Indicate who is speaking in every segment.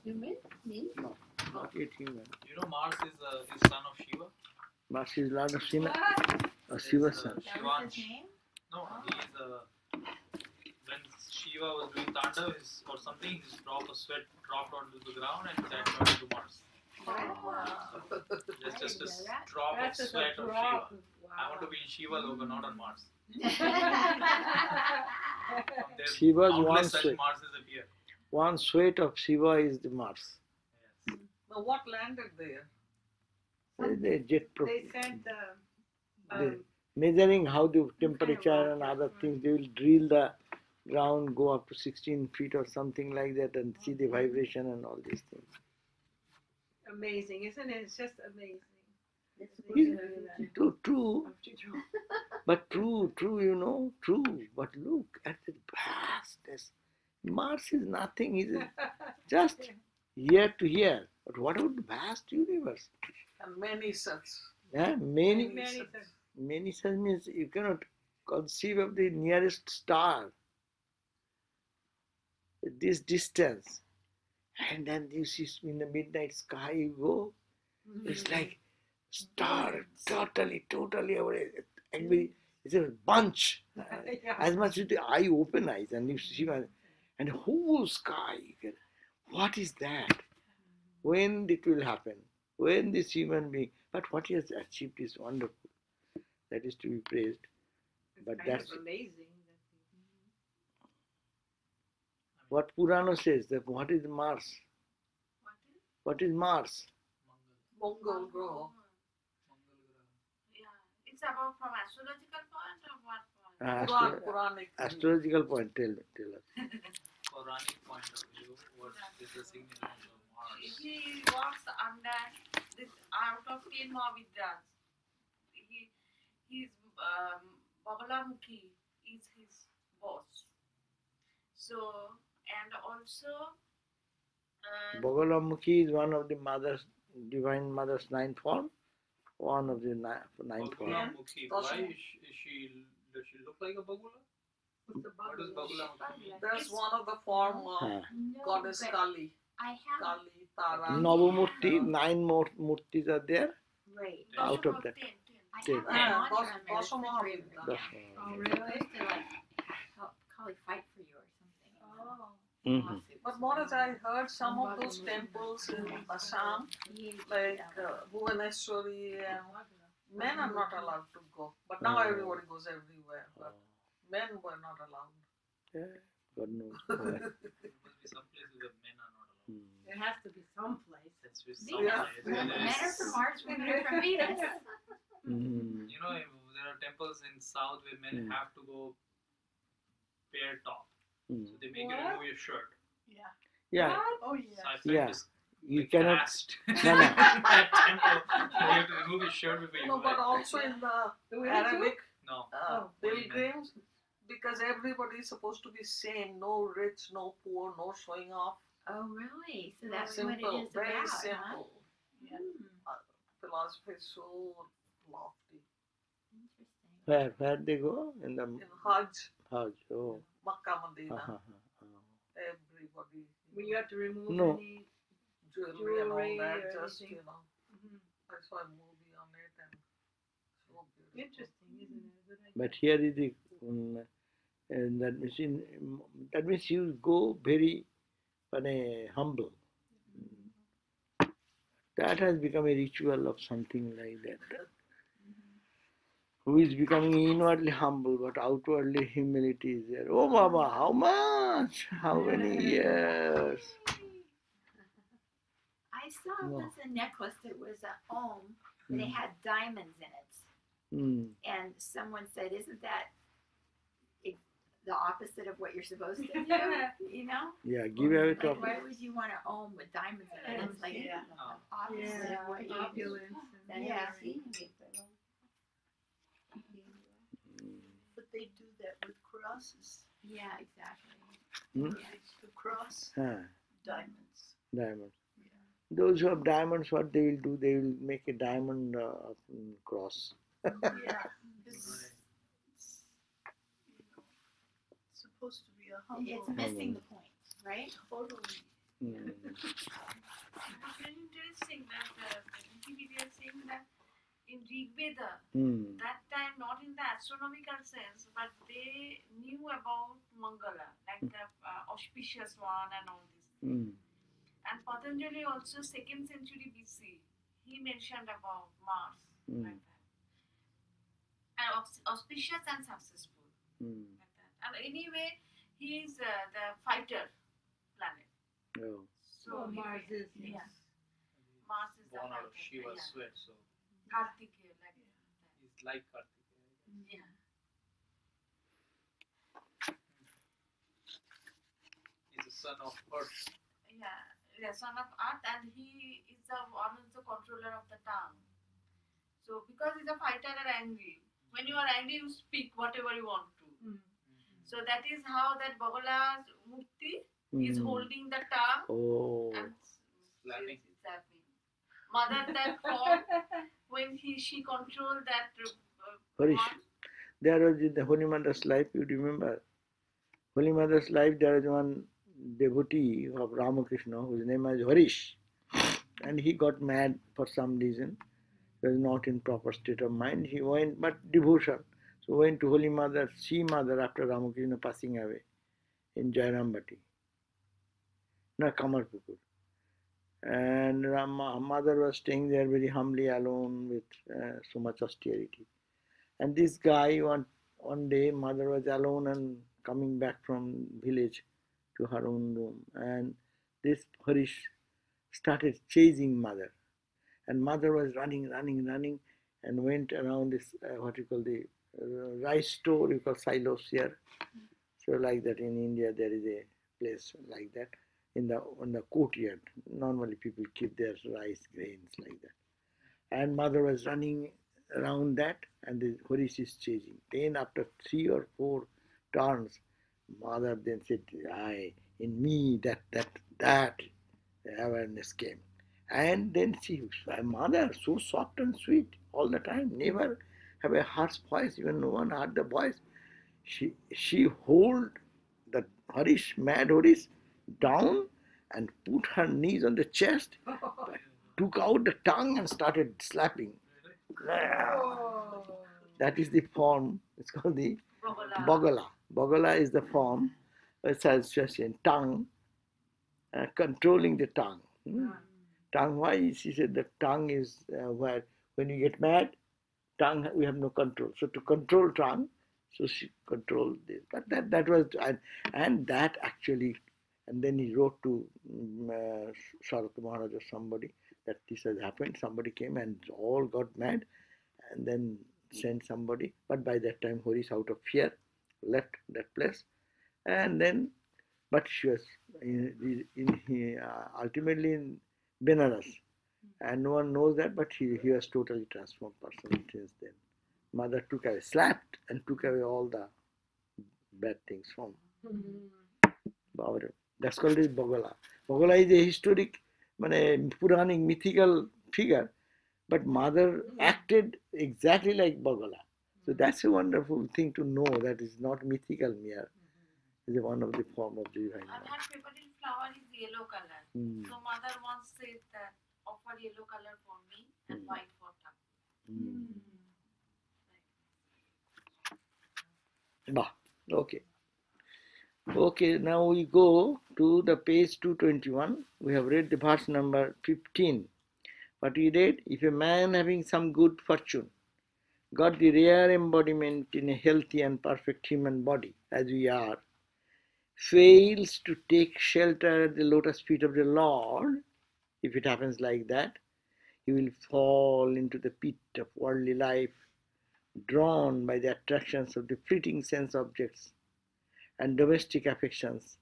Speaker 1: You mean me?
Speaker 2: No, not yet human.
Speaker 3: You know Mars is son of Shiva?
Speaker 2: Mars is Lord of Shiva. Shiva's son.
Speaker 3: Shivansh. No, he is when Shiva was doing Tanda or something, his drop of sweat dropped onto the ground and that turned into Mars. That's just a drop of sweat of Shiva. I want to be in Shiva Loka, not on Mars.
Speaker 2: Shiva's one
Speaker 3: countless such
Speaker 2: sweat.
Speaker 3: Marses appear.
Speaker 2: One sweat of Shiva is the Mars.
Speaker 3: Yes.
Speaker 4: Now what landed there?
Speaker 2: They jet
Speaker 1: They sent
Speaker 2: measuring how the temperature and other things, they will drill the ground, go up to 16 feet or something like that and see the vibration and all these things.
Speaker 1: amazing, isn't it? It's just amazing.
Speaker 2: True. But true, true. But look at the vastness. Mars is nothing, is it? Just here to here. But what about the vast universe?
Speaker 4: And many such.
Speaker 2: Yeah, many such means you cannot conceive of the nearest star at this distance. And then you see in the midnight sky you go, it's like star, totally away. It's a bunch. As much as the eye open eyes and you see and whole sky. What is that? When it will happen? When this human being, but what he has achieved is wonderful. That is to be praised. But that's
Speaker 1: amazing.
Speaker 2: what Purana says. That what is Mars? What is Mars?
Speaker 4: Mongol grow.
Speaker 5: It's about from astrological point or what point?
Speaker 4: Puranic.
Speaker 2: Astrological point. Tell us.
Speaker 3: Quranic point of view, what is the significance of Mars?
Speaker 5: He works under this out of 10 Mahavidras. His Bagalamukhi is his boss. So, and also
Speaker 2: Bagalamukhi is one of the mothers, divine mother's 9th form. One of the 9th form.
Speaker 3: Bagalamukhi. Why does she look like a Bagula? What is Bagalamukhi?
Speaker 4: There's one of the form of goddess Kali.
Speaker 5: I have
Speaker 4: Kali, Tara.
Speaker 2: Navamurti, 9 more murtis are there.
Speaker 5: right.
Speaker 2: Out of that.
Speaker 5: 10. I have that
Speaker 4: Dosha
Speaker 5: monument.
Speaker 4: Mahavira.
Speaker 2: That's
Speaker 1: Oh, really?
Speaker 5: To like help Kali fight for you or something.
Speaker 1: Oh.
Speaker 2: Mhm.
Speaker 4: But Maharaj, I heard some of those temples in Assam, like Bhuvaneshwari, and men are not allowed to go. But now everybody goes everywhere. But men were not allowed.
Speaker 2: Yeah, God knows.
Speaker 3: There must be some places where men are not allowed.
Speaker 1: There has to be some place.
Speaker 3: That's just
Speaker 4: Yeah.
Speaker 5: Men are from Mars, women are from Venus.
Speaker 2: Mhm.
Speaker 3: You know, there are temples in South where men have to go bare top. So they make you remove your shirt.
Speaker 2: Yeah,
Speaker 1: Oh,
Speaker 3: So
Speaker 1: yeah.
Speaker 3: I felt
Speaker 2: Yeah.
Speaker 3: this
Speaker 2: you cannot.
Speaker 3: fast. That temple, you have to remove your shirt before you
Speaker 4: No,
Speaker 3: go
Speaker 4: but
Speaker 3: in.
Speaker 4: also in the
Speaker 1: Do we have to?
Speaker 4: Arabic
Speaker 3: No.
Speaker 4: pilgrims, because everybody is supposed to be same, no rich, no poor, no showing off.
Speaker 5: Oh, really? So that's
Speaker 4: Simple,
Speaker 5: what it is
Speaker 4: very
Speaker 5: about,
Speaker 4: simple.
Speaker 5: huh?
Speaker 4: Philosophy is so lofty.
Speaker 5: Interesting.
Speaker 2: Where they go? In the
Speaker 4: In Hajj,
Speaker 2: Hajj. Oh.
Speaker 4: Makkah, Medina,
Speaker 2: Uh-huh.
Speaker 4: everybody,
Speaker 1: When you have to remove
Speaker 2: No.
Speaker 1: any.
Speaker 4: jewelry and all
Speaker 1: Jewelry
Speaker 4: that,
Speaker 1: or
Speaker 4: just,
Speaker 1: anything. Mhm.
Speaker 4: I saw a movie on it and so beautiful.
Speaker 1: Interesting, isn't it? Good idea.
Speaker 2: But here is the and that means you go very humble. That has become a ritual of something like that. Who is becoming inwardly humble, but outwardly humility is there. Oh, Baba, how much? How many years?
Speaker 5: I saw
Speaker 2: No.
Speaker 5: once a necklace that was a Om, and it had diamonds in it.
Speaker 2: Mm.
Speaker 5: And someone said, "Isn't that the opposite of what you're supposed to do?" You know,
Speaker 2: Yeah, give away
Speaker 5: like
Speaker 2: top.
Speaker 5: why would you want to Om with diamonds in it? It's like the opposite of what you do.
Speaker 1: Opulence. And
Speaker 5: Yeah.
Speaker 6: But they do that with crosses.
Speaker 5: Yeah, exactly.
Speaker 2: Hmm?
Speaker 6: The cross, diamonds.
Speaker 2: Diamonds. Those who have diamonds, what they will do? They will make a diamond cross.
Speaker 6: Yeah. It's supposed to be a humble.
Speaker 5: It's missing the point, right?
Speaker 6: Totally.
Speaker 1: Very interesting that we are saying that in Rig Veda, that time not in the astronomical sense, but they knew about Mangala, like the auspicious one and all this. And Patanjali also 2nd century BC, he mentioned about Mars, like that. And auspicious and successful, like that. And anyway, he is the fighter planet.
Speaker 2: Oh.
Speaker 1: So
Speaker 6: Mars is.
Speaker 1: yeah. Mars is the
Speaker 3: Born out of
Speaker 1: fighter.
Speaker 3: Shiva's
Speaker 1: Yeah.
Speaker 3: sweat, so
Speaker 1: Kartikeya, like that.
Speaker 3: he's like Kartikeya.
Speaker 1: Yeah.
Speaker 3: He's the son of Earth.
Speaker 1: Yeah, son of Earth, and he is the one who is the controller of the tongue. So because he's a fighter and angry, when you are angry, you speak whatever you want to. So that is how that Bhagala's Murti is holding the tongue
Speaker 2: Oh.
Speaker 1: and
Speaker 3: Slapping.
Speaker 1: slapping. Mother that form when she controlled that
Speaker 2: Harish,
Speaker 1: one.
Speaker 2: there was in the Holy Mother's life, you remember? Holy Mother's life, there is one devotee of Ramakrishna whose name was Harish. And he got mad for some reason. He was not in proper state of mind. He went, but devotion. So went to Holy Mother, see Mother after Ramakrishna passing away in Jairambati, no, Kamarpukur. And Mother was staying there very humbly alone with so much austerity. And this guy, one day, Mother was alone and coming back from village to her own room. And this Harish started chasing Mother. And Mother was running and went around this, what you call the rice store, you call silos here. So like that in India, there is a place like that. In the courtyard, normally people keep their rice grains like that. And Mother was running around that, and the Harish is chasing. Then after 3 or 4 turns, Mother then said, in me that awareness came. And then she, Mother, so soft and sweet all the time, never have a harsh voice, even no one heard the voice. She hold the Harish, mad Harish, down and put her knees on the chest, took out the tongue and started slapping. That is the form, it's called the Bogala. Bogala is the form, it says just in tongue, controlling the tongue. Tongue, why? She said the tongue is where, when you get mad, tongue, we have no control. So to control tongue, so she controlled this. But that was, and that actually, and then he wrote to Sharat Maharaj or somebody that this has happened. Somebody came and all got mad and then sent somebody. But by that time, Harish, out of fear, left that place. And then, but she was ultimately in Benares. And no one knows that, but he was totally transformed person since then. Mother took away, slapped and took away all the bad things from Baba. That's called this Bogala. Bogala is a historic, Puranic, mythical figure, but Mother acted exactly like Bogala. So that's a wonderful thing to know, that is not mythical mere. It's one of the form of the divine.
Speaker 1: And her favorite flower is yellow color. So Mother once said that offer yellow color for me and white for Thakur.
Speaker 2: Okay. Okay, now we go to the page 221. We have read the verse number 15. But we read, if a man having some good fortune got the rare embodiment in a healthy and perfect human body, as we are, fails to take shelter at the lotus feet of the Lord, if it happens like that, he will fall into the pit of worldly life, drawn by the attractions of the fleeting sense objects and domestic affections,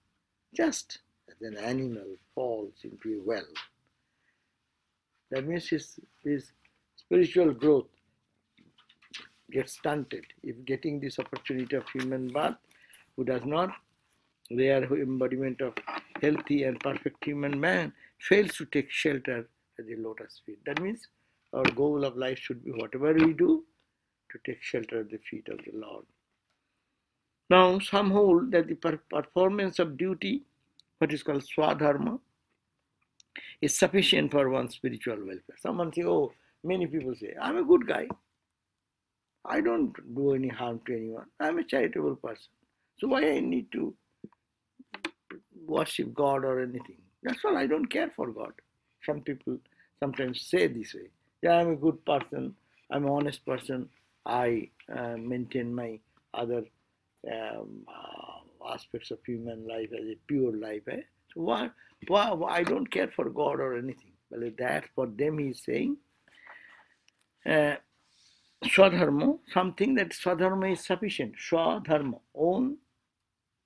Speaker 2: just as an animal falls into a well. That means his spiritual growth gets stunted if getting this opportunity of human birth, who does not, rare embodiment of healthy and perfect human man, fails to take shelter at the lotus feet. That means our goal of life should be, whatever we do, to take shelter at the feet of the Lord. Now, some hold that the performance of duty, what is called swadharma, is sufficient for one's spiritual welfare. Someone say, oh, many people say, I'm a good guy. I don't do any harm to anyone. I'm a charitable person. So why I need to worship God or anything? That's all. I don't care for God. Some people sometimes say this way. Yeah, I'm a good person. I'm an honest person. I maintain my other aspects of human life as a pure life. Eh? So why I don't care for God or anything. Well, that for them he's saying uh, Swadharma, something that Swadharma is sufficient. Swadharma, own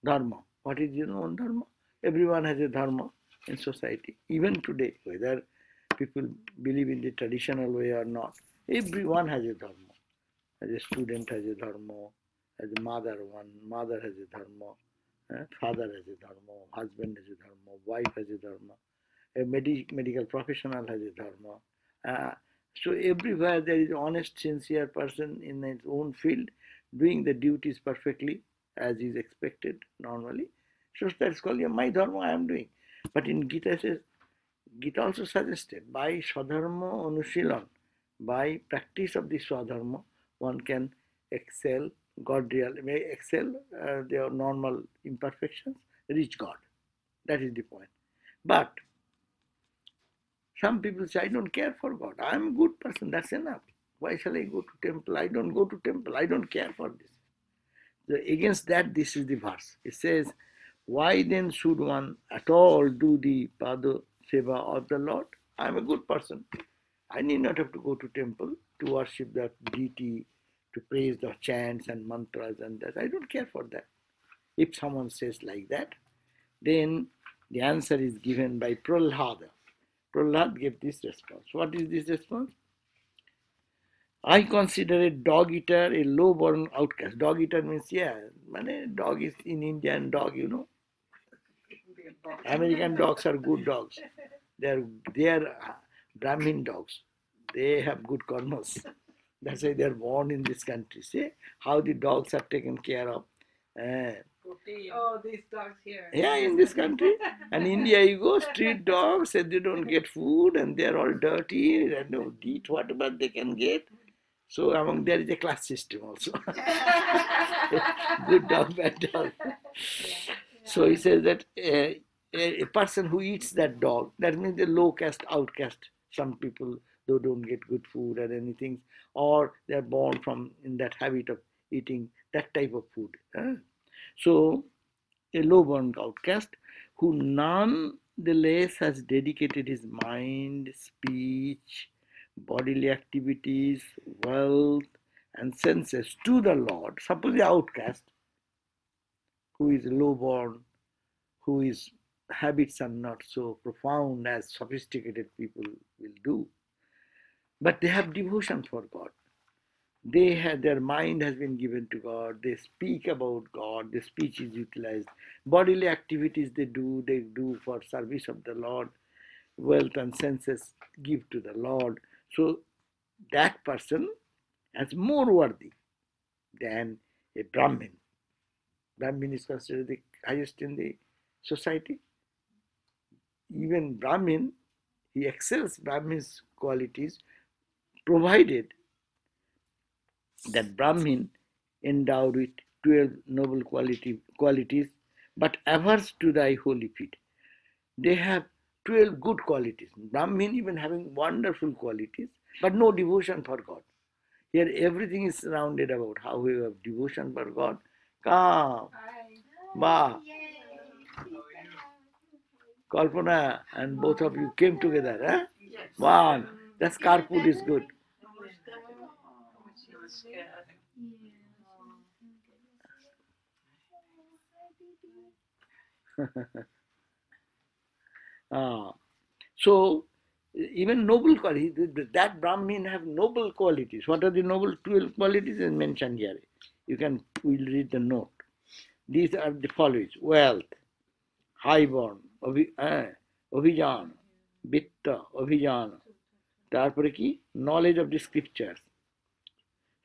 Speaker 2: dharma. What is your own dharma? Everyone has a dharma in society. Even today, whether people believe in the traditional way or not, everyone has a dharma. As a student has a dharma, as a mother has a dharma, father has a dharma, husband has a dharma, wife has a dharma, a medical professional has a dharma. So everywhere there is an honest, sincere person in its own field doing the duties perfectly as is expected normally. So that's called my dharma I am doing. But in Gita says, Gita also suggested by Swadharma Anushilan, by practice of the Swadharma, one can excel God real, may excel their normal imperfections, reach God. That is the point. But some people say, I don't care for God. I am a good person. That's enough. Why shall I go to temple? I don't go to temple. I don't care for this. So against that, this is the verse. It says, why then should one at all do the Pada Seva of the Lord? I am a good person. I need not have to go to temple to worship that deity, to praise the chants and mantras and that. I don't care for that. If someone says like that, then the answer is given by Prahlada. Prahlad gave this response. What is this response? I consider a dog eater a low-born outcast. Dog eater means, yeah, dog is in India and dog, American dogs are good dogs. They are Brahmin dogs. They have good karmas. That's why they are born in this country. See how the dogs are taken care of.
Speaker 4: Oh, these dogs here.
Speaker 2: Yeah, in this country. And India, you go, street dogs, and they don't get food, and they're all dirty, and don't eat whatever they can get. So among there is a class system also. Good dog, bad dog. So he says that a person who eats that dog, that means a low caste, outcast. Some people, they don't get good food or anything, or they're born from in that habit of eating that type of food. So a low-born outcast who nonetheless has dedicated his mind, speech, bodily activities, wealth, and senses to the Lord. Suppose the outcast who is low-born, whose habits are not so profound as sophisticated people will do, but they have devotion for God. They have, their mind has been given to God. They speak about God. Their speech is utilized. Bodily activities they do for service of the Lord. Wealth and senses give to the Lord. So that person is more worthy than a Brahmin. Brahmin is considered the highest in the society. Even Brahmin, he excels Brahmin's qualities, provided that Brahmin endowed with 12 noble qualities, but averse to thy holy feet. They have 12 good qualities. Brahmin even having wonderful qualities, but no devotion for God. Here everything is surrounded about how we have devotion for God. Come, Ba, Kalpana, and both of you came together. Eh? One, that's carpool is good. So even noble qualities, that Brahmin have noble qualities. What are the noble 12 qualities is mentioned here? We'll read the note. These are the following: wealth, highborn, অভিযান, বিত্ত, অভিযান, তারপরে কি knowledge of the scriptures,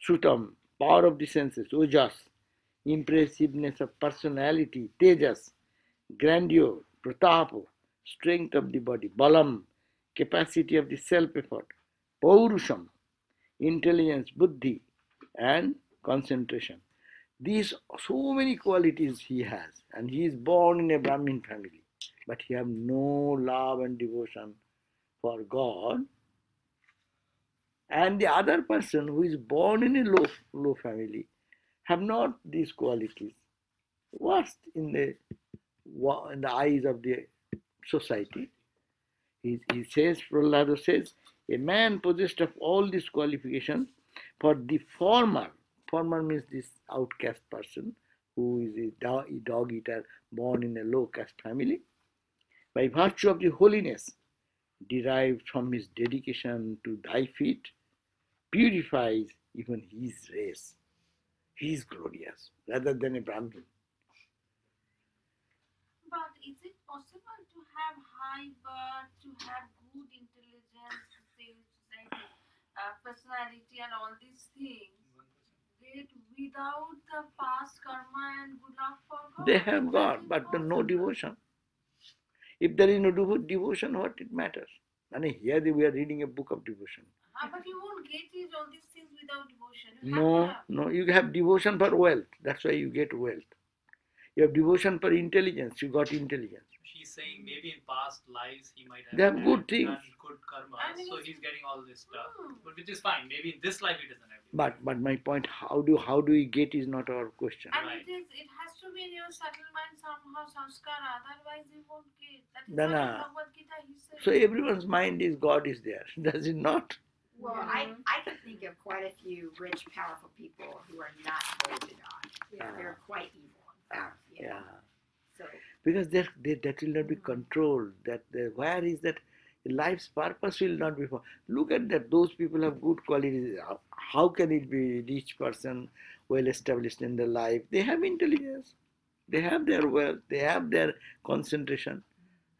Speaker 2: Sutam, power of the senses, ojas, impressiveness of personality, tejas, grandeur, pratapa, strength of the body, balam, capacity of the self-effort, paurusham, intelligence, buddhi, and concentration. These so many qualities he has, and he is born in a Brahmin family, but he have no love and devotion for God. And the other person who is born in a low family have not these qualities. Worst in the eyes of the society. He says, Prahlada says, a man possessed of all these qualifications for the former means this outcast person who is a dog eater born in a low caste family, by virtue of the holiness derived from his dedication to thy feet, purifies even his race. He is glorious rather than a Brahmin.
Speaker 1: But is it possible to have high birth, to have good intelligence, personality, and all these things, that without the past karma and good luck for God?
Speaker 2: They have God, but no devotion. If there is no devotion, what it matters? I mean, here we are reading a book of devotion.
Speaker 1: But you won't get it, all these things without devotion.
Speaker 2: No, you have devotion for wealth. That's why you get wealth. You have devotion for intelligence. You got intelligence.
Speaker 3: She's saying maybe in past lives he might have
Speaker 2: They have good things.
Speaker 3: done good karma, so he's getting all this stuff. But which is fine. Maybe in this life he doesn't have.
Speaker 2: But my point, how do we get is not our question.
Speaker 1: And
Speaker 3: Right.
Speaker 1: it has to be in your subtle mind somehow, samskara, otherwise you won't get. That is
Speaker 2: Then,
Speaker 1: what in Bhagavad Gita he said.
Speaker 2: So everyone's mind is God is there. Does it not?
Speaker 5: Well, I can think of quite a few rich, powerful people who are not devoted to God.
Speaker 2: Yeah.
Speaker 5: They're quite evil, in fact. You know?
Speaker 2: Yeah.
Speaker 5: So,
Speaker 2: Because that will not be controlled. Where is that life's purpose will not be found. Look at that. Those people have good qualities. How can it be rich person, well established in their life? They have intelligence. They have their wealth. They have their concentration.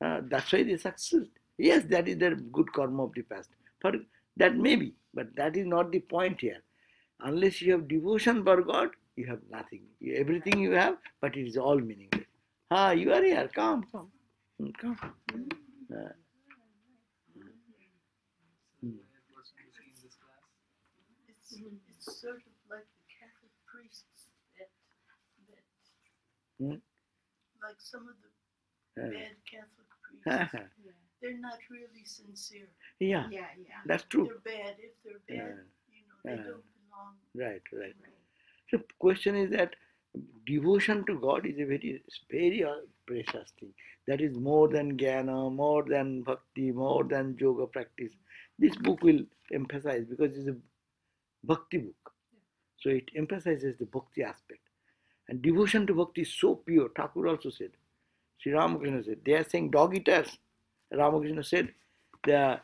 Speaker 2: That's why they succeed. Yes, that is their good karma of the past. For that may be, but that is not the point here. Unless you have devotion for God, you have nothing. Everything you have, but it is all meaningless. You are here. Come.
Speaker 6: It's sort of like the Catholic priests that
Speaker 2: Hmm?
Speaker 6: like some of the
Speaker 2: Uh,
Speaker 6: bad Catholic priests, they're not really sincere.
Speaker 2: yeah,
Speaker 5: yeah.
Speaker 2: that's true.
Speaker 6: They're bad. If they're bad, they don't belong.
Speaker 2: Right. So question is that devotion to God is a very precious thing. That is more than jnana, more than bhakti, more than yoga practice. This book will emphasize because it's a bhakti book. So it emphasizes the bhakti aspect. And devotion to bhakti is so pure. Thakur also said, Sri Ramakrishna said, they are saying dog eaters. Ramakrishna said, a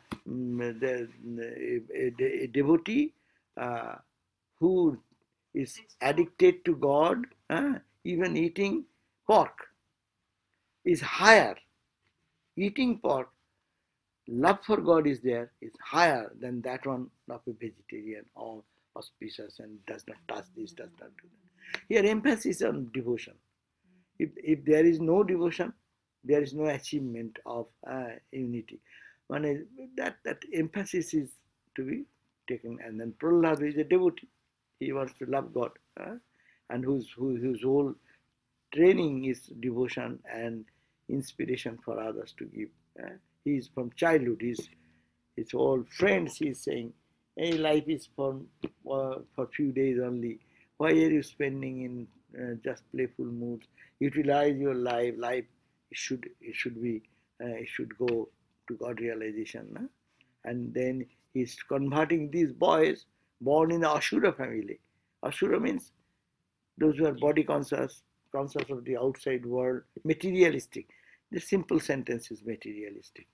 Speaker 2: devotee who is addicted to God, even eating pork, is higher. Eating pork, love for God is there, is higher than that one of a vegetarian or auspicious and does not touch this, does not do that. Here emphasis on devotion. If there is no devotion, there is no achievement of unity. That emphasis is to be taken. And then Prahlad is a devotee. He wants to love God, and whose whole training is devotion and inspiration for others to give. He is from childhood. His all friends. He is saying, "Hey, life is for few days only. Why are you spending in just playful moods? Utilize your life. Life should go to God realization." And then he's converting these boys born in the Ashura family. Ashura means those who are body conscious of the outside world, materialistic. The simple sentence is materialistic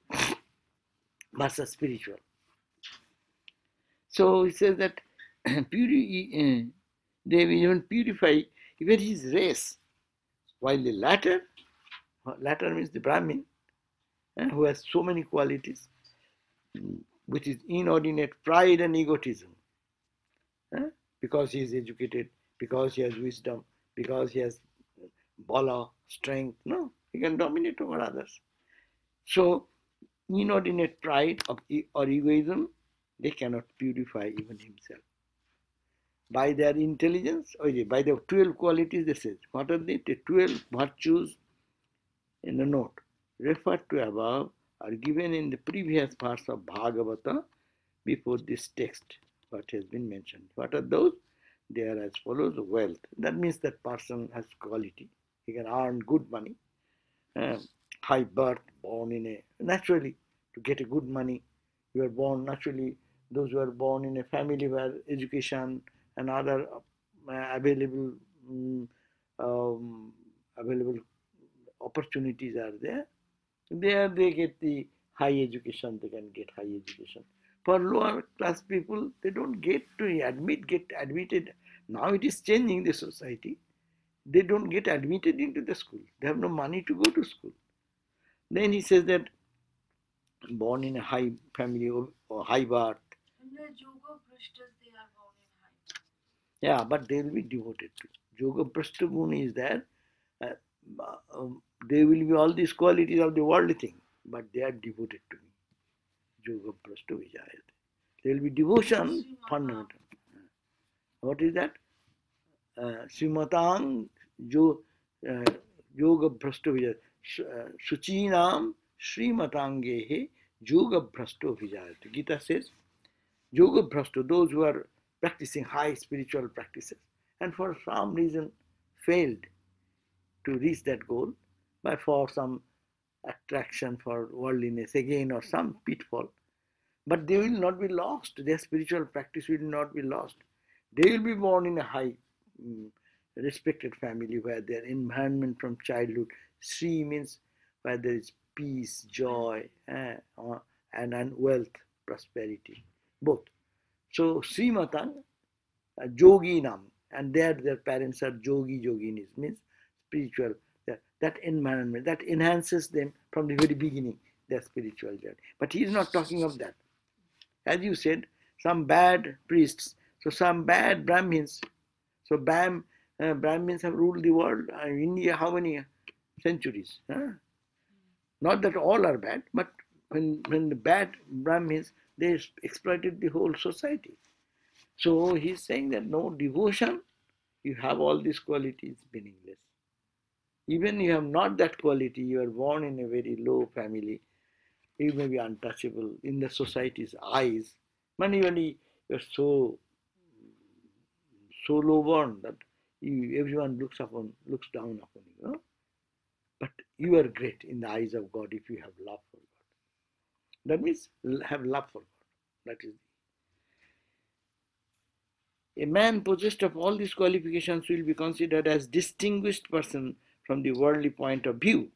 Speaker 2: versus spiritual. So he says that they will even purify even his race, while the latter means the Brahmin, who has so many qualities, which is inordinate pride and egotism, because he is educated, because he has wisdom, because he has bala, strength. No, he can dominate over others. So, inordinate pride or egoism, they cannot purify even himself. By their intelligence, by the 12 qualities, they say, what are the 12 virtues in the note referred to above are given in the previous parts of Bhagavata before this text, what has been mentioned. What are those? They are as follows: wealth. That means that person has quality. He can earn good money. High birth, born in a, naturally, to get a good money, you are born naturally. Those who are born in a family where education and other available um, available opportunities are there, there they get the high education, they can get high education. For lower class people, they don't get admitted. Now it is changing the society. They don't get admitted into the school. They have no money to go to school. Then he says that born in a high family or high birth.
Speaker 1: And the yoga brishtas, they are born in high.
Speaker 2: Yeah, but they will be devoted to. Yoga Prashta Guna is there. Uh, they will be all these qualities of the worldly thing, but they are devoted to me. Yoga Prashta Vijayate. There will be devotion fundamental. What is that? Srimatang Yoga Prashta Vijayate. Suchinam Srimatangehe Yoga Prashta Vijayate. Gita says, Yoga Prashta, those who are practicing high spiritual practices and for some reason failed to reach that goal, but for some attraction for worldliness again or some pitfall, but they will not be lost. Their spiritual practice will not be lost. They will be born in a high respected family where their environment from childhood, Sri means where there is peace, joy, and wealth, prosperity, both. So Srimatang, Yoginam, and there their parents are yoginis, means spiritual. That environment, that enhances them from the very beginning, their spiritual journey. But he is not talking of that. As you said, some bad priests, so some bad Brahmins. So Brahmins have ruled the world. In India, how many centuries? Huh? Not that all are bad, but when the bad Brahmins, they exploited the whole society. So he's saying that no devotion, you have all these qualities meaningless. Even you have not that quality, you are born in a very low family, you may be untouchable in the society's eyes. But even you're so low born that everyone looks down upon you. No? But you are great in the eyes of God if you have love for God. That means have love for God. That is. A man possessed of all these qualifications will be considered as distinguished person from the worldly point of view.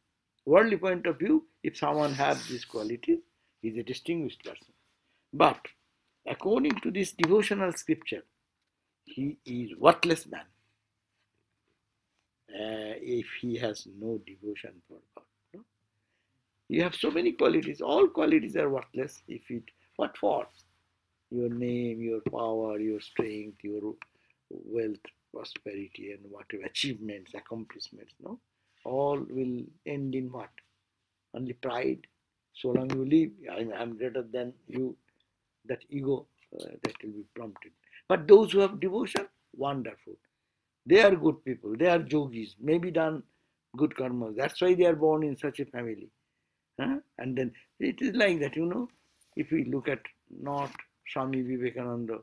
Speaker 2: Worldly point of view, if someone has these qualities, he is a distinguished person. But according to this devotional scripture, he is worthless man if he has no devotion for God. No? You have so many qualities. All qualities are worthless if it. What for? Your name, your power, your strength, your wealth, prosperity, and whatever achievements, accomplishments, no? All will end in what? Only pride. So long you live, I'm greater than you, that ego, that will be prompted. But those who have devotion, wonderful. They are good people, they are yogis, maybe done good karma. That's why they are born in such a family. Huh? And then it is like that, if we look at not Swami Vivekananda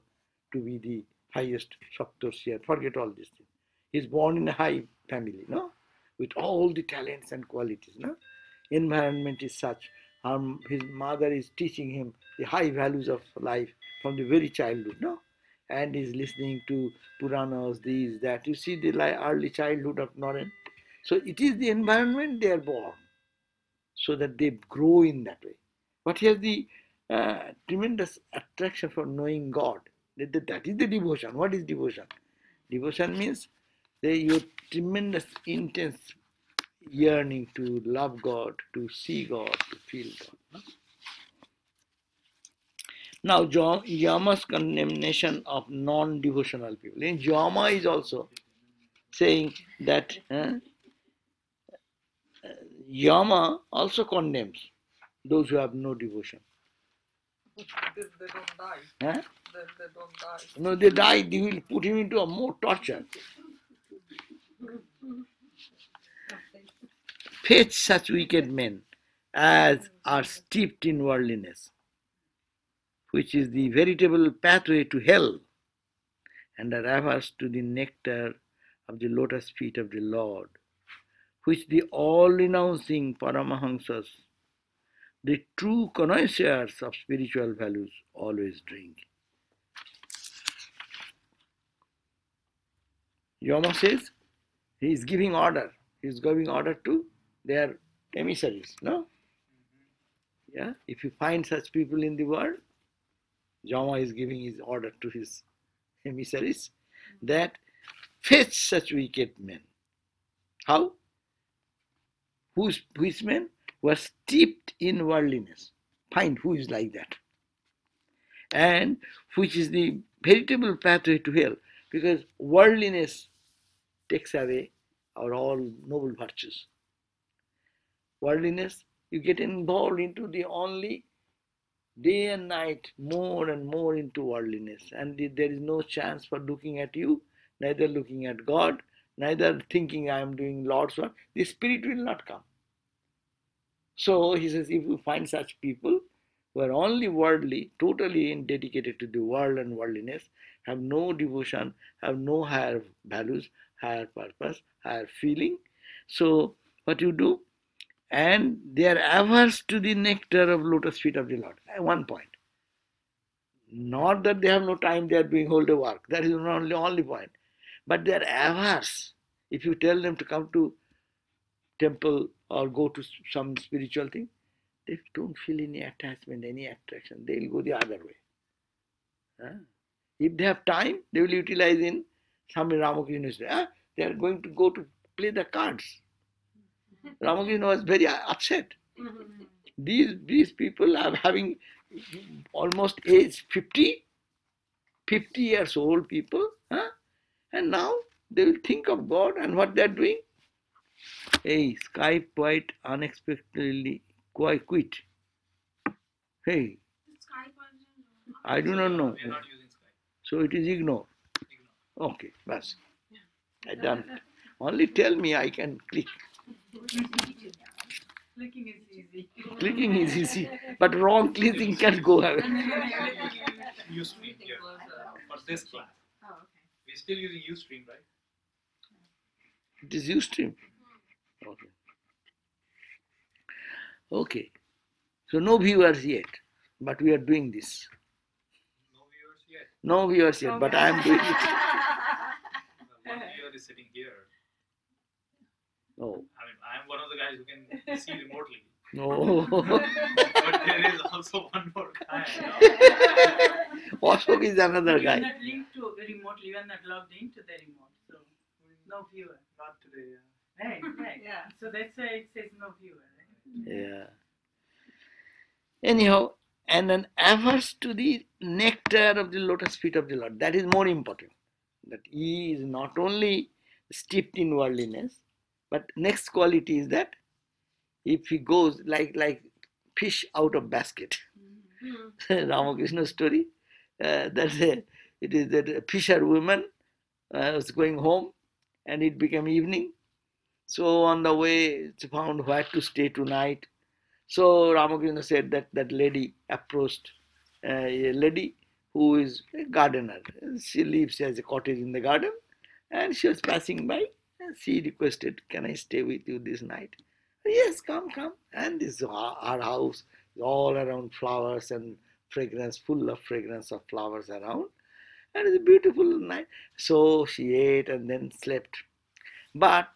Speaker 2: to be the highest Saptarshi, forget all these things. He's born in a high family, no? With all the talents and qualities, no? Environment is such. His mother is teaching him the high values of life from the very childhood, no? And he's listening to Puranas, these, that. You see the early childhood of Naren. So it is the environment they are born, so that they grow in that way. But here's the tremendous attraction for knowing God. That is the devotion. What is devotion? Devotion means your tremendous, intense yearning to love God, to see God, to feel God. Now, Yama's condemnation of non-devotional people. In Yama is also saying that Yama also condemns those who have no devotion.
Speaker 4: They don't die.
Speaker 2: Huh?
Speaker 4: They don't die.
Speaker 2: No, they die, they will put him into a more torture. Fetch such wicked men as are steeped in worldliness, which is the veritable pathway to hell, and are averse to the nectar of the lotus feet of the Lord, which the all-renouncing Paramahamsas, the true connoisseurs of spiritual values, always drink. Yama says he is giving order. He is giving order to their emissaries. No? Yeah. If you find such people in the world, Yama is giving his order to his emissaries that fetch such wicked men. How? Which men were steeped in worldliness. Find who is like that. And which is the veritable pathway to hell. Because worldliness takes away our all noble virtues. Worldliness, you get involved into the only day and night, more and more into worldliness. And there is no chance for looking at you, neither looking at God, neither thinking I am doing Lord's work. The Spirit will not come. So he says, if you find such people who are only worldly, totally dedicated to the world and worldliness, have no devotion, have no higher values, higher purpose, higher feeling. So what you do? And they are averse to the nectar of lotus feet of the Lord. At one point. Not that they have no time, they are doing holy work. That is the only point. But they are averse. If you tell them to come to temple or go to some spiritual thing, they don't feel any attachment, any attraction. They will go the other way. If they have time, they will utilize in Swami Ramakrishna. They are going to go to play the cards. Ramakrishna was very upset. These people are having almost age 50 years old people, and now they will think of God and what they are doing. Hey, Skype quite unexpectedly quit. Hey, I do not know.
Speaker 3: We are not using Skype.
Speaker 2: So it is ignore. Okay, bas. I done. Only tell me, I can click.
Speaker 6: Clicking is easy.
Speaker 2: Clicking is easy, but wrong clicking can go away.
Speaker 3: Ustream here for this class.
Speaker 5: Oh, okay.
Speaker 3: We're still using Ustream, right?
Speaker 2: It is Ustream. Okay. Okay. So no viewers yet, but we are doing this.
Speaker 3: No viewers yet.
Speaker 2: No viewers yet, but I am doing it.
Speaker 3: The one viewer is sitting here.
Speaker 2: Oh.
Speaker 3: I mean, I am one of the guys who can see remotely.
Speaker 2: No.
Speaker 3: But there is also one more guy.
Speaker 2: Ashok is another
Speaker 6: You are
Speaker 2: guy.
Speaker 6: not linked to remotely, you are not logged into the remote, so no viewer.
Speaker 3: Not today.
Speaker 6: Right, right.
Speaker 4: Yeah.
Speaker 6: So that's why it says no viewer. Right?
Speaker 2: Yeah. Anyhow, and an averse to the nectar of the lotus feet of the Lord. That is more important. That he is not only steeped in worldliness, but next quality is that if he goes like fish out of basket. Ramakrishna story. It is that a fisher woman was going home, and it became evening. So on the way, she found where to stay tonight. So Ramakrishna said that lady approached a lady who is a gardener. She lives as a cottage in the garden, and she was passing by, and she requested, "Can I stay with you this night?" "Yes, come." And this our house is all around flowers and fragrance, full of fragrance of flowers around, and it's a beautiful night. So she ate and then slept, but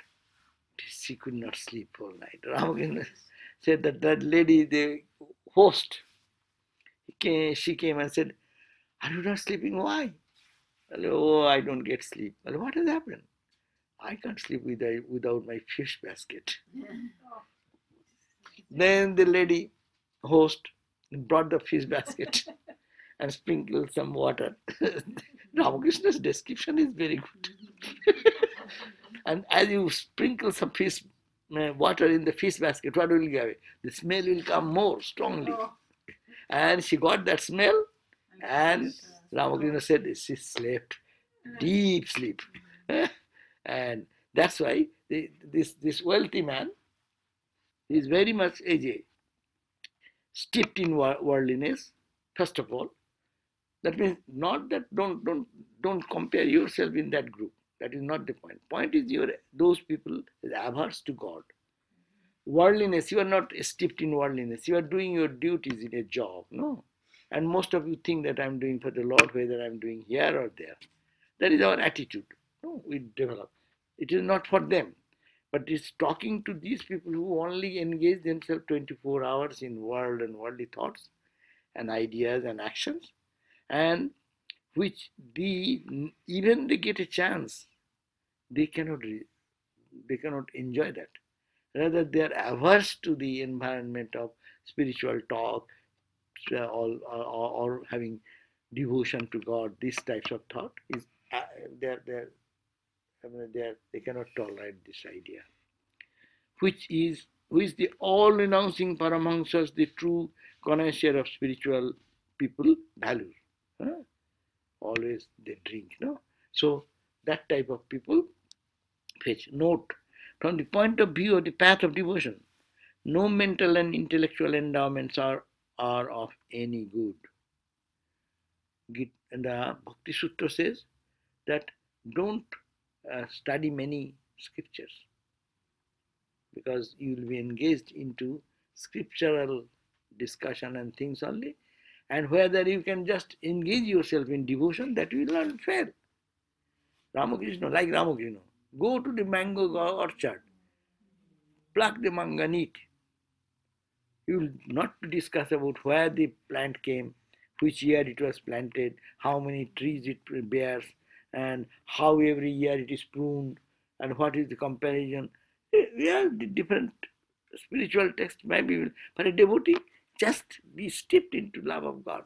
Speaker 2: she could not sleep all night. Ramakrishna said that lady, the host, she came and said, "Are you not sleeping? Why?" "Oh, I don't get sleep." "What has happened?" "I can't sleep without my fish basket." Then the lady host brought the fish basket and sprinkled some water. Ramakrishna's description is very good. And as you sprinkle some fish water in the fish basket, what will go away? The smell will come more strongly.
Speaker 4: Oh.
Speaker 2: And she got that smell, and Ramakrishna said she slept deep sleep. And that's why this wealthy man is very much steeped in worldliness. First of all, that means not that don't compare yourself in that group. That is not the point. Point is those people is averse to God. Worldliness, you are not steeped in worldliness. You are doing your duties in a job, no? And most of you think that I'm doing for the Lord, whether I'm doing here or there. That is our attitude. No, we develop. It is not for them. But it's talking to these people who only engage themselves 24 hours in world and worldly thoughts and ideas and actions, and which even they get a chance, they cannot enjoy that. Rather, they are averse to the environment of spiritual talk or having devotion to God. These types of thought is they cannot tolerate this idea. Who is the all-renouncing Paramahamsas, the true connoisseur of spiritual people value. Huh? Always they drink, no? So that type of people fetch. Note, from the point of view of the path of devotion, no mental and intellectual endowments are of any good. And the Bhakti Sutra says that don't study many scriptures, because you will be engaged into scriptural discussion and things only, and whether you can just engage yourself in devotion, that will not fail. Ramakrishna, like Ramakrishna, go to the mango orchard, pluck the mango and eat. You will not discuss about where the plant came, which year it was planted, how many trees it bears, and how every year it is pruned, and what is the comparison. We have the different spiritual texts, maybe for a devotee, just be steeped into love of God.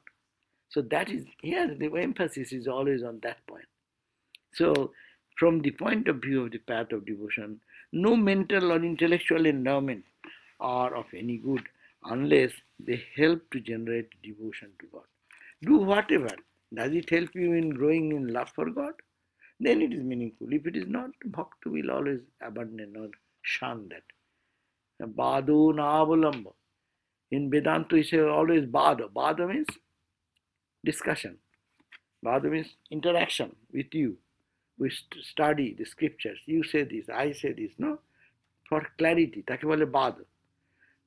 Speaker 2: So that is here, the emphasis is always on that point. So, from the point of view of the path of devotion, no mental or intellectual endowment are of any good unless they help to generate devotion to God. Do whatever. Does it help you in growing in love for God? Then it is meaningful. If it is not, Bhakti will always abandon or shun that. Bado navalamba. In Vedanta, we say always bada. Bada means discussion. Bada means interaction with you. We study the scriptures. You say this, I say this, no? For clarity. তাকে বলে বাদ।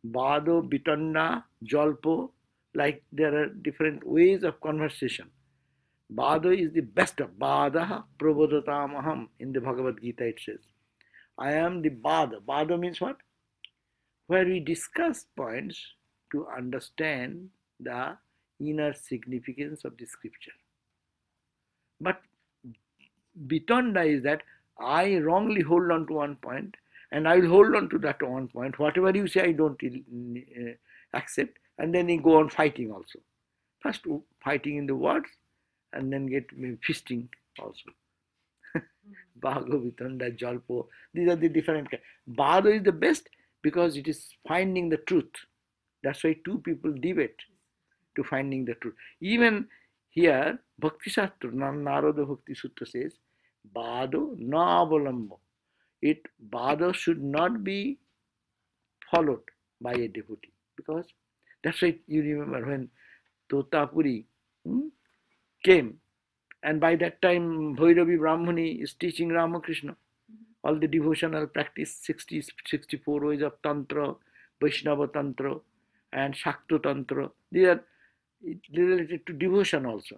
Speaker 2: Bado, bitanda, jolpo, like there are different ways of conversation. Bado is the best of Badaha prabodhatamaham. In the Bhagavad Gita it says, I am the Bada. Bada means what? Where we discuss points to understand the inner significance of the scripture. But Bitanda is that I wrongly hold on to one point, and I will hold on to that one point. Whatever you say, I don't accept, and then you go on fighting also. First fighting in the words, and then get feasting also. Bhago, Vitanda, Jalpo, these are the different kinds. Bhado is the best because it is finding the truth. That's why two people debate to finding the truth. Even here, Bhakti Shastra, Narada Bhakti Sutra says, Bhado na avalambo. Bhado should not be followed by a devotee. Because that's why you remember when Totapuri came, and by that time Bhairavi Brahmani is teaching Ramakrishna all the devotional practice, 64 ways of Tantra, Vaishnava Tantra, and Shakta Tantra. They are related to devotion also.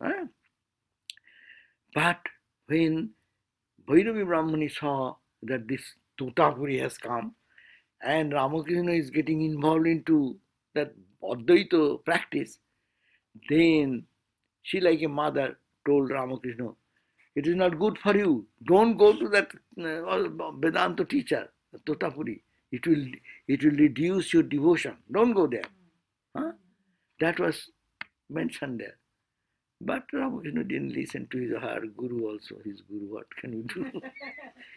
Speaker 2: But when Bhairavi Brahmani saw that this Totapuri has come and Ramakrishna is getting involved into that Advaita practice, then she, like a mother, told Ramakrishna, it is not good for you. Don't go to that Vedanta teacher, Totapuri. It will reduce your devotion. Don't go there. That was mentioned there. But Ramakrishna didn't listen to his her guru also. His guru, what can you do?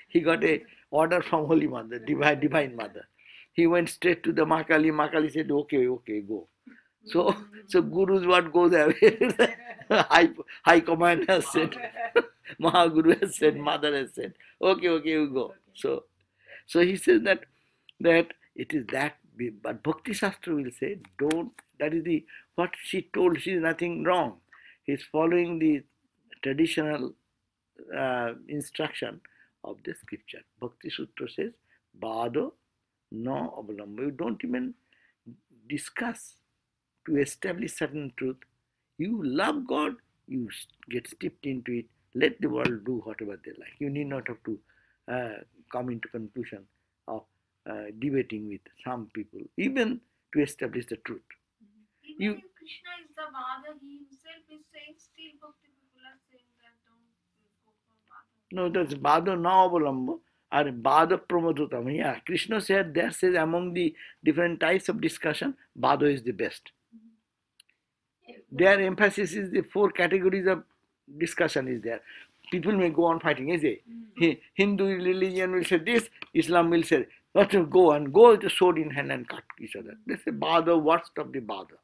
Speaker 2: He got a order from Holy Mother, Divine Mother. He went straight to the Mahakali. Mahakali said, okay, go. So Guru's word goes away. High Command has said, Mahaguru has said, Mother has said, okay, you go. So he says that it is that, but Bhakti Shastra will say, don't, that is the, what she told, she is nothing wrong. He is following the traditional instruction of the scripture. Bhakti Sutra says, Bhado no avalamba. You don't even discuss to establish certain truth. You love God, you get steeped into it. Let the world do whatever they like. You need not have to come into conclusion of debating with some people, even to establish the truth.
Speaker 1: Even if Krishna is the Father, he himself is saying, still Bhakti people are saying that don't go for Father.
Speaker 2: No, that's Bhado na avalamba or Bhado pramadhutam. Yeah, Krishna said, there says among the different types of discussion, Bhado is the best. Their emphasis is the 4 categories of discussion is there. People may go on fighting, is it? Hindu religion will say this, Islam will say, let's go with the sword in hand and cut each other. That's the Bhada, worst of the Bhada.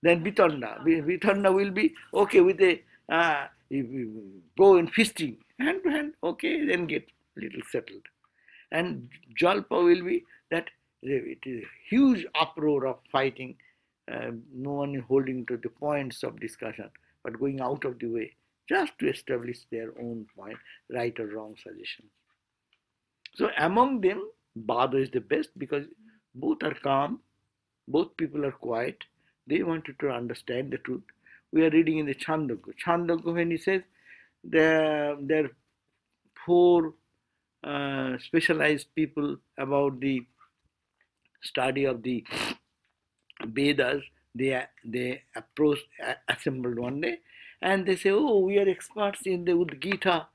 Speaker 2: Then Vitanda. Vitanda will be okay with a go in feasting, hand to hand, okay, then get little settled. And Jalpa will be that it is a huge uproar of fighting, no one holding to the points of discussion, but going out of the way just to establish their own point, right or wrong suggestions. So among them, Bhado is the best because both are calm, both people are quiet, they wanted to understand the truth. We are reading in the Chandogya. Chandogya, when he says there are 4 specialized people about the study of the Vedas, they assembled one day and they say, oh, we are experts in the Udgita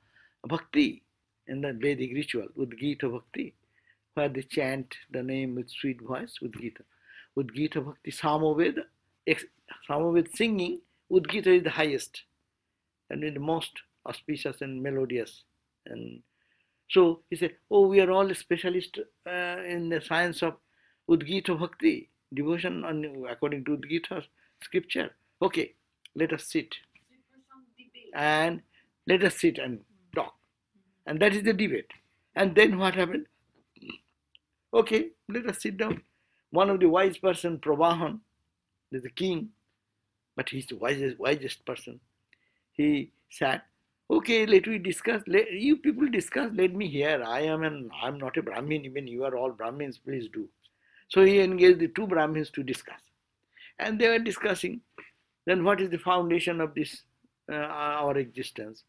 Speaker 2: Bhakti, in the Vedic ritual, Udgita Bhakti, where they chant the name with sweet voice, Udgita. Udgita Bhakti, Samaveda, Samaveda singing, Udgita is the highest and the most auspicious and melodious. And so he said, oh, we are all specialists in the science of Udgita Bhakti, devotion according to Udgita scripture. Okay, let us sit. And let us sit and talk. And that is the debate. And then what happened? Okay, let us sit down. One of the wise person, Prabhahan, is the king, but he's the wisest person. He sat. Okay, let we discuss. You people discuss. Let me hear. I'm not a Brahmin. Even you are all Brahmins. Please do. So he engaged the 2 Brahmins to discuss, and they were discussing. Then what is the foundation of this our existence?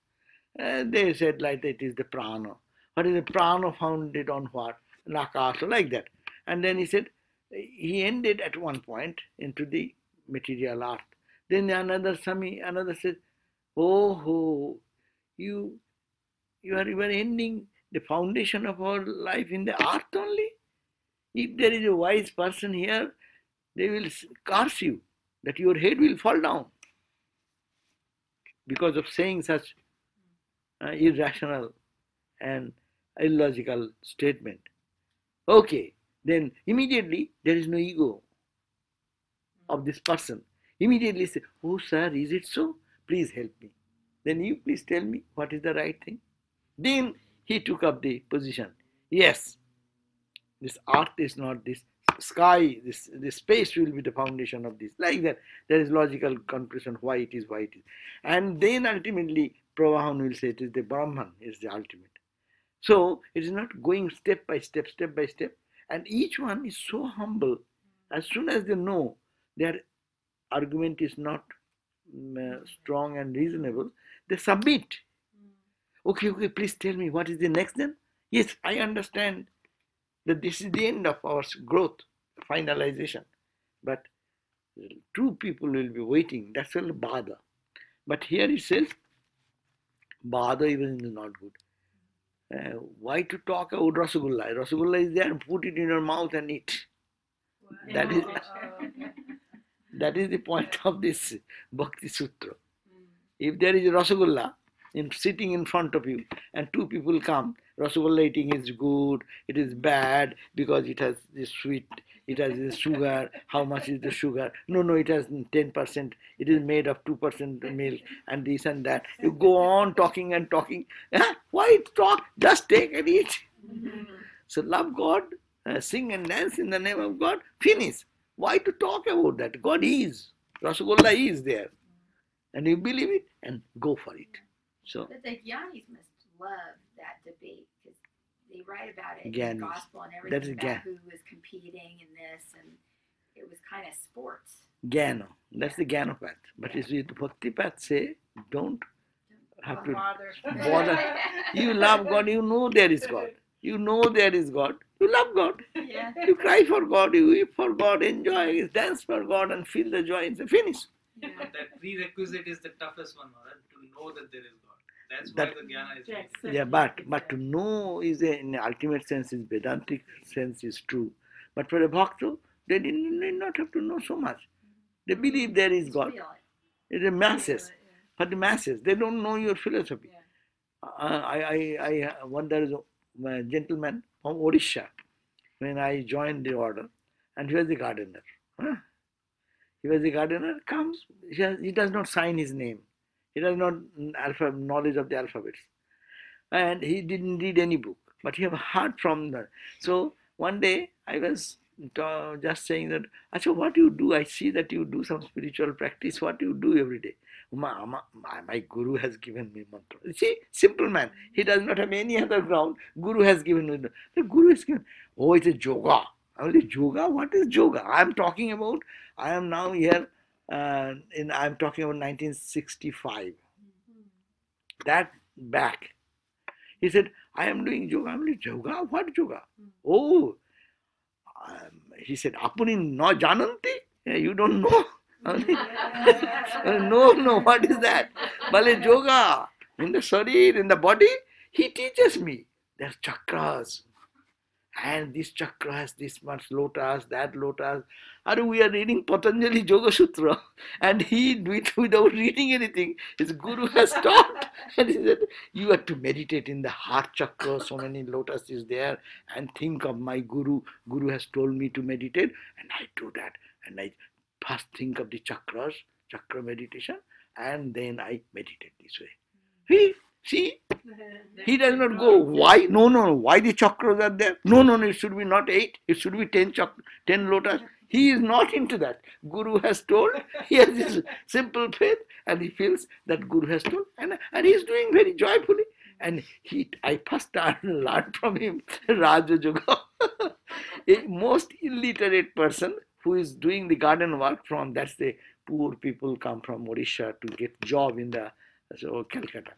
Speaker 2: And they said like that it is the prana. What is the prana founded on what? Nakasa, like that. And then he said he ended at one point into the material earth. Then another said, oh, you are ending the foundation of our life in the earth only. If there is a wise person here, they will curse you, that your head will fall down because of saying such irrational and illogical statement. Okay, then immediately there is no ego of this person. Immediately say, oh sir, is it so? Please help me. Then you please tell me what is the right thing. Then he took up the position. Yes, this earth is not this sky, this space will be the foundation of this. Like that, there is logical conclusion why it is. And then ultimately, Pravahan will say it is the Brahman is the ultimate. So it is not going step by step. And each one is so humble. As soon as they know their argument is not strong and reasonable, they submit. Okay, please tell me what is the next then? Yes, I understand that this is the end of our growth, finalization. But 2 people will be waiting. That's all Bhada. But here it says, Bhada even is not good. Why to talk about Rasagulla? Rasagulla is there, put it in your mouth and eat. That is the point of this Bhakti Sutra. If there is a Rasagulla sitting in front of you and two people come, Rasagulla eating is good, it is bad because it has this sweet, it has this sugar, how much is the sugar? No, it has 10%, it is made of 2% milk and this and that. You go on talking and talking. Why talk? Just take and eat. So love God, sing and dance in the name of God, finish. Why to talk about that? God is. Rasagulla is there. And you believe it and go for it. So
Speaker 5: But the Gyanis must love that debate because they write about it in
Speaker 2: Gyanis.
Speaker 5: the gospel and
Speaker 2: That is
Speaker 5: everything about
Speaker 2: Gyan.
Speaker 5: who was competing in this, and it was kind of sports.
Speaker 2: Jnana, that's the Jnana path. But you see, the Bhakti path say, don't have to bother. You love God, you know there is God. You know there is God. You love God.
Speaker 5: Yeah.
Speaker 2: You cry for God, you weep for God, enjoy, dance for God and feel the joy. It's finish.
Speaker 3: But that prerequisite is the toughest one, Maharaj, to know that there is God. That's
Speaker 2: That-
Speaker 3: why the jnana is
Speaker 6: To
Speaker 3: needed.
Speaker 6: accept
Speaker 2: Yeah,
Speaker 6: it,
Speaker 2: but to know is in the ultimate sense, is Vedantic sense is true. But for a bhakta, they did not have to know so much. They believe there is
Speaker 5: Just
Speaker 2: God.
Speaker 5: feel it.
Speaker 2: It's the masses. For the masses, they don't know your philosophy.
Speaker 6: Yeah.
Speaker 2: I one there is a gentleman from Odisha when I joined the order, and he was the gardener. Huh? He was the gardener. Comes, he does not sign his name. He does not knowledge of the alphabets, and he didn't read any book. But he have heard from the. So one day I was just saying that, Acha, what you do? I see that you do some spiritual practice. What you do every day? My guru has given me mantra. You see, simple man. He does not have any other ground. Guru has given me. The guru has given. Oh, it's a yoga. I was like, yoga? What is yoga? I am talking about. I am now here. I am talking about 1965. That back. He said, I am doing yoga. I'm like, yoga? What yoga? Oh, he said, Apuni no jananti? You don't know? No, what is that? Bale yoga. In the sharir, in the body, he teaches me. There's chakras. And this chakra has this much lotus, that lotus. And we are reading Patanjali Yoga Sutra, and he do it without reading anything. His guru has taught, and he said, you have to meditate in the heart chakra. So many lotus is there, and think of my guru. Guru has told me to meditate, and I do that. And I first think of the chakras, chakra meditation, and then I meditate this way. See, he does not go, why? No. Why the chakras are there? No. It should be not 8. It should be 10 lotus. He is not into that. Guru has told. He has this simple faith, and he feels that Guru has told, and he is doing very joyfully. And I first learned from him Raja Yoga. A most illiterate person who is doing the garden work from, that's the poor people come from Odisha to get job in the Calcutta.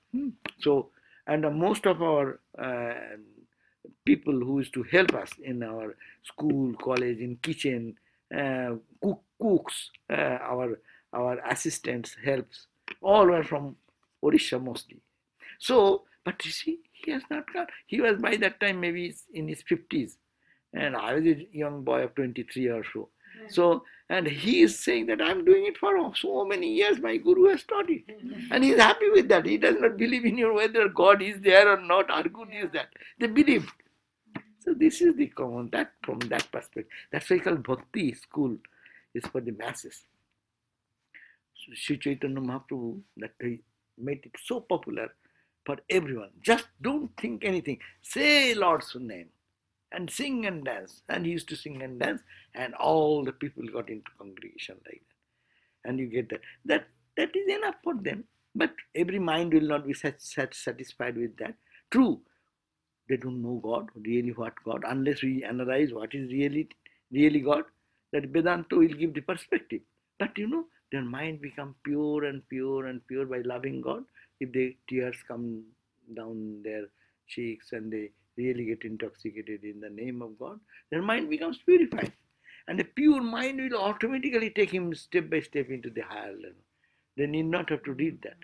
Speaker 2: So, and most of our people who used to help us in our school, college, in kitchen, cooks, our assistants, helps, all were from Odisha mostly. So, but you see, he has not got. He was by that time maybe in his 50s, and I was a young boy of 23 or so. So, and he is saying that I'm doing it for so many years. My guru has taught it, and he's happy with that. He does not believe in your whether God is there or not. Our good is that they believe. So this is the common that from that perspective. That's why called Bhakti school is for the masses. So Sri Chaitanya Mahaprabhu that he made it so popular for everyone. Just don't think anything. Say Lord's name. And sing and dance. And he used to sing and dance, and all the people got into congregation like that. And you get that. That is enough for them. But every mind will not be satisfied with that. True, they don't know God, really what God, unless we analyze what is really God, that Vedanta will give the perspective. But their mind become pure and pure and pure by loving God. If the tears come down their cheeks and they really get intoxicated in the name of God, their mind becomes purified. And a pure mind will automatically take him step by step into the higher level. They need not have to read that.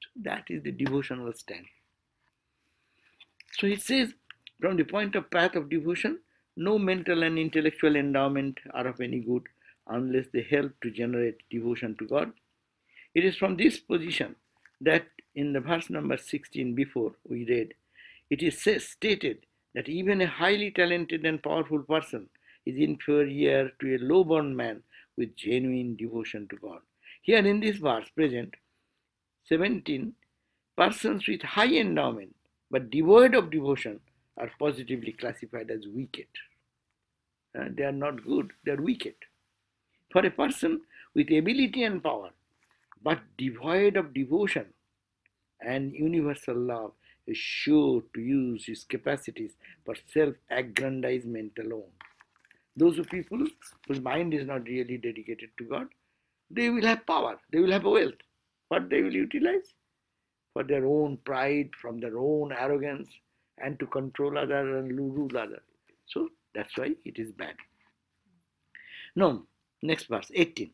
Speaker 2: So that is the devotional stand. So it says, from the point of path of devotion, no mental and intellectual endowment are of any good unless they help to generate devotion to God. It is from this position that in the verse number 16 before we read, it is stated that even a highly talented and powerful person is inferior to a low-born man with genuine devotion to God. Here in this verse present, 17, persons with high endowment but devoid of devotion are positively classified as wicked. They are not good, they are wicked. For a person with ability and power but devoid of devotion and universal love is sure to use his capacities for self-aggrandizement alone. Those people whose mind is not really dedicated to God, they will have power, they will have wealth. What they will utilize? For their own pride, from their own arrogance, and to control others and rule others. So that's why it is bad. Now, next verse, 18.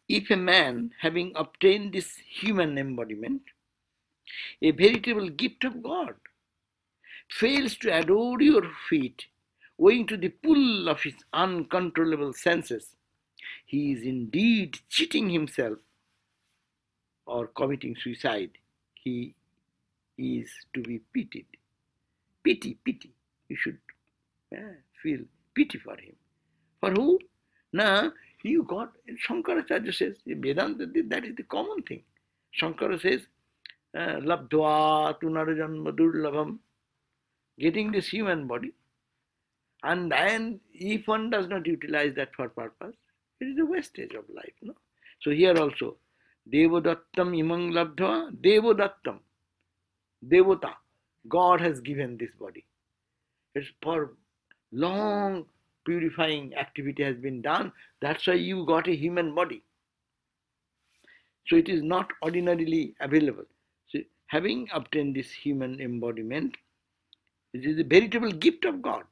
Speaker 2: If a man, having obtained this human embodiment, a veritable gift of God, fails to adore your feet, owing to the pull of his uncontrollable senses, he is indeed cheating himself or committing suicide. He is to be pitied. Pity. You should feel pity for him. For who? Now, you got, Shankaracharya says, Vedanta, that is the common thing. Shankara says, labdva tu narajanma durlabham, getting this human body. And then, if one does not utilize that for purpose, it is a wastage of life. No? So here also, Devodattam imang labdva, Devodattam, Devota, God has given this body. It's for long purifying activity has been done. That's why you got a human body. So it is not ordinarily available. So having obtained this human embodiment, it is a veritable gift of God.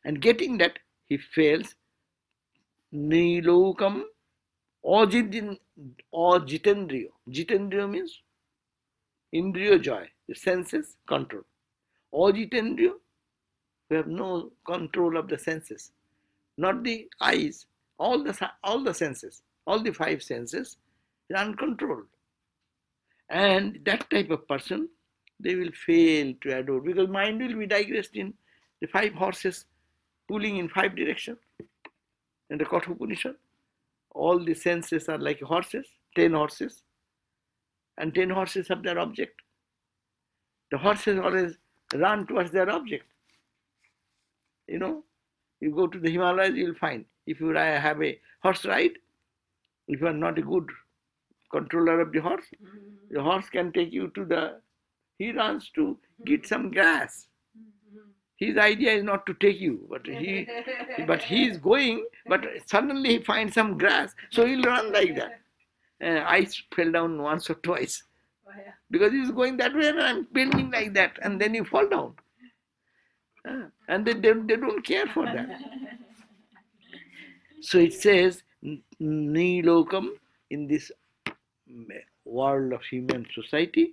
Speaker 2: And getting that, he fails. Nilokam or jitendriyo. Jitendriyo means indriyo joy, the senses control. Or jitendriyo, we have no control of the senses. Not the eyes, all the senses, all the five senses is uncontrolled. And that type of person, they will fail to adore, because mind will be digressed in the five horses pulling in five directions. In the Kathopanishad, all the senses are like horses, 10 horses, and 10 horses have their object. The horses always run towards their object. You go to the Himalayas, you will find, if you have a horse ride, if you are not a good controller of the horse can take you to he runs to get some grass. His idea is not to take you, but he is going, but suddenly he finds some grass, so he'll run like that. I fell down once or twice, because he's going that way and I'm bending like that, and then you fall down. And they don't care for that. So it says, Nilokam, in this world of human society,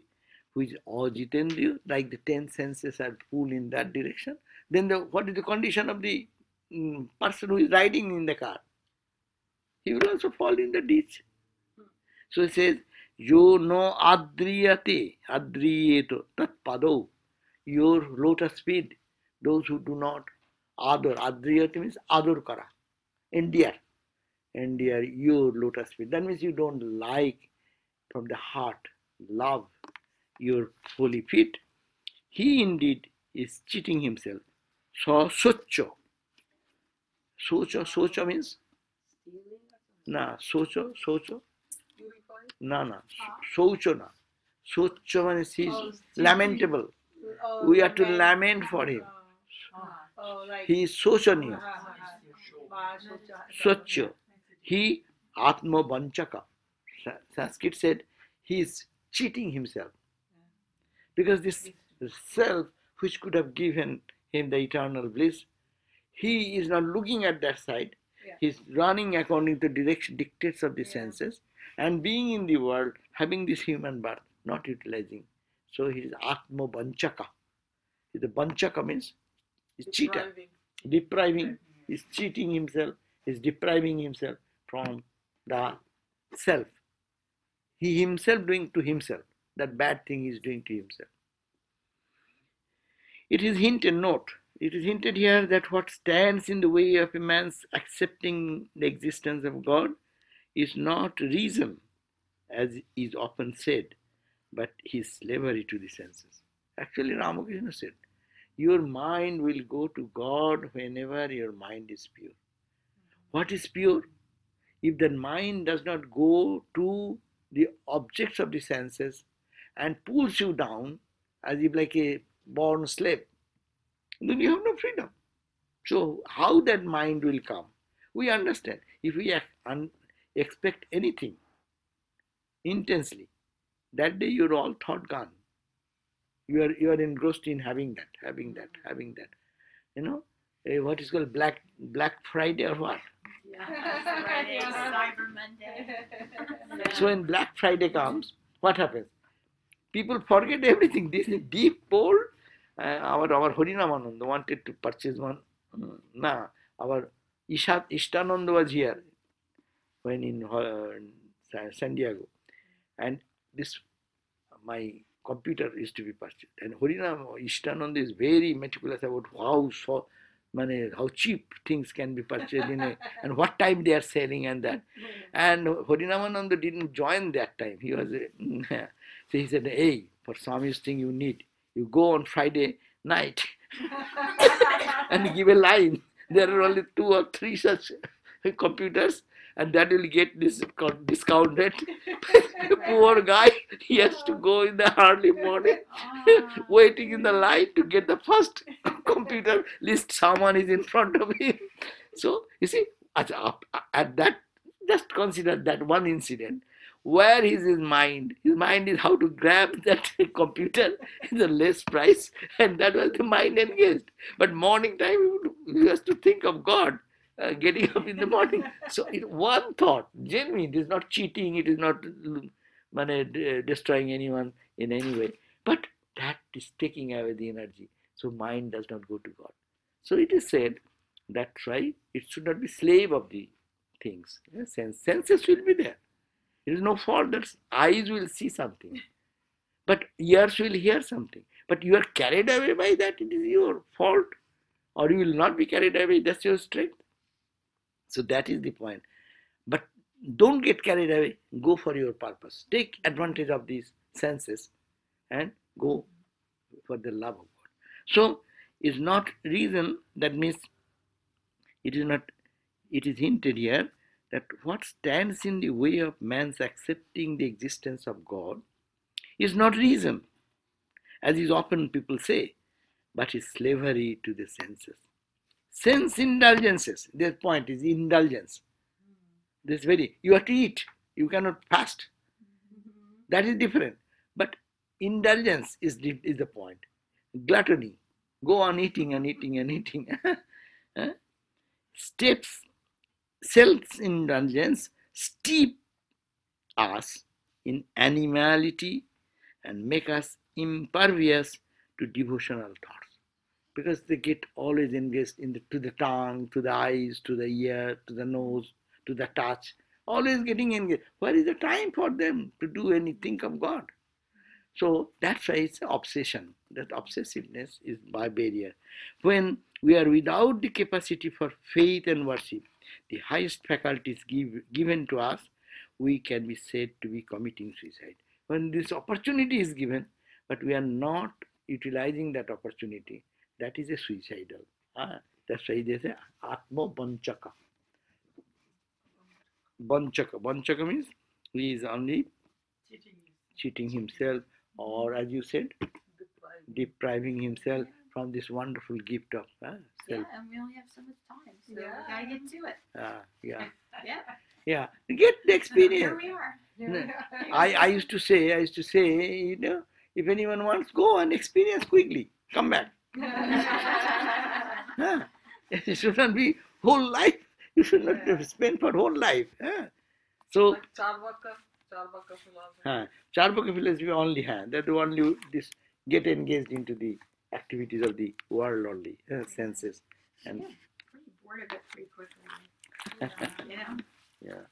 Speaker 2: which all jitendriya, like the 10 senses are pulled in that direction, then what is the condition of the person who is riding in the car? He will also fall in the ditch. So it says, Yo no adriyate, adriyeto, tat pado, your lotus feet, those who do not ador, adriyate means ador kara, endear your lotus feet. That means you don't like from the heart, love your holy feet. He indeed is cheating himself. So socho. Socho means? Socho. Socho. Socho means he is lamentable. We are to lament for him. He is sochaniya. Socho. He atma vanchaka. Sanskrit said he is cheating himself. Because this self which could have given him the eternal bliss, he is not looking at that side. He is running according to dictates of the senses, and being in the world, having this human birth, not utilizing. So he is Atma Banchaka. The Banchaka means he's cheater, depriving, he's cheating himself, he's depriving himself from the self. He himself doing to himself. That bad thing he is doing to himself. It is hinted, note, it is hinted here that what stands in the way of a man's accepting the existence of God is not reason, as is often said, but his slavery to the senses. Actually, Ramakrishna said, your mind will go to God whenever your mind is pure. What is pure? If the mind does not go to the objects of the senses and pulls you down as if like a born slave, then you have no freedom. So how that mind will come? We understand. If we expect anything intensely, that day you're all thought gone. You are engrossed in having that, having that, having that. You know, what is called Black Friday or what?
Speaker 5: Friday, Cyber Monday.
Speaker 2: So when Black Friday comes, what happens? People forget everything. This is deep poll. Our Harinamananda wanted to purchase one. Our Ishtananda was here when in San Diego, and this my computer is to be purchased. And Ishtananda is very meticulous about how cheap things can be purchased and what time they are selling and that. And Harinamananda didn't join that time. He was so he said, hey, for Swami's thing you go on Friday night and give a line. There are only 2 or 3 such computers, and that will get this discounted. Poor guy, he has to go in the early morning, waiting in the line to get the first computer. List someone is in front of him. So you see, at that, just consider that one incident. Where is his mind? His mind is how to grab that computer in the less price, and that was the mind engaged. But morning time, he has to think of God. Getting up in the morning. So one thought, genuine, it is not cheating, it is not destroying anyone in any way, but that is taking away the energy. So mind does not go to God. So it is said, that's why it should not be slave of the things. Senses will be there. It is no fault that eyes will see something, but ears will hear something. But you are carried away by that, it is your fault. Or you will not be carried away, that's your strength. So that is the point. But don't get carried away. Go for your purpose. Take advantage of these senses and go for the love of God. So it's not reason, that means it is hinted here that what stands in the way of man's accepting the existence of God is not reason, as is often people say, but is slavery to the senses. Sense indulgences, their point is indulgence. This you have to eat, you cannot fast. That is different. But indulgence is the point. Gluttony, go on eating and eating and eating. Steps, self-indulgence steep us in animality and make us impervious to devotional thoughts. Because they get always engaged to the tongue, to the eyes, to the ear, to the nose, to the touch, always getting engaged. Where is the time for them to do anything of God? So that's why it's an obsession. That obsessiveness is by barrier. When we are without the capacity for faith and worship, the highest faculties given to us, we can be said to be committing suicide. When this opportunity is given, but we are not utilizing that opportunity, that is a suicidal. That's why they say Atma Banchaka. Banchaka means he is only cheating himself, or as you said, depriving himself from this wonderful gift of self.
Speaker 5: Yeah, and we only have so much time, so we gotta get to it.
Speaker 2: Yeah. Get the experience.
Speaker 5: Here we are.
Speaker 2: I used to say, if anyone wants, go and experience quickly. Come back. It shouldn't be whole life. You should not spend for whole life. So
Speaker 4: Like Charvaka philosophy.
Speaker 2: Charvaka philosophy only that only this get engaged into the activities of the world only, senses. And
Speaker 5: Pretty bored of it pretty quickly.
Speaker 2: yeah.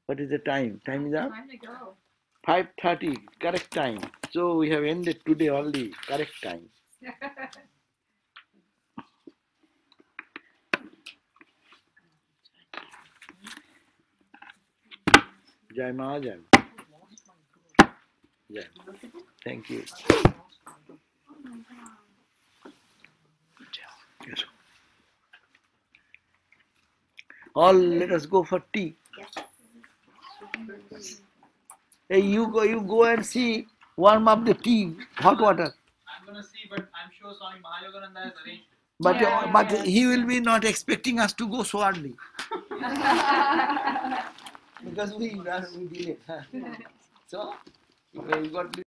Speaker 2: What is the time? Time is up?
Speaker 5: Time to go.
Speaker 2: 5:30, correct time. So we have ended today only, correct time. Jai Ma, Jai Ma. Jai. Thank you. Yes. All let us go for tea. Hey, you go and see, warm up the tea, hot water.
Speaker 3: I'm gonna see, but I'm sure Swami Mahayogananda has arranged it.
Speaker 2: But he will be not expecting us to go so early. Because we delayed. So, we got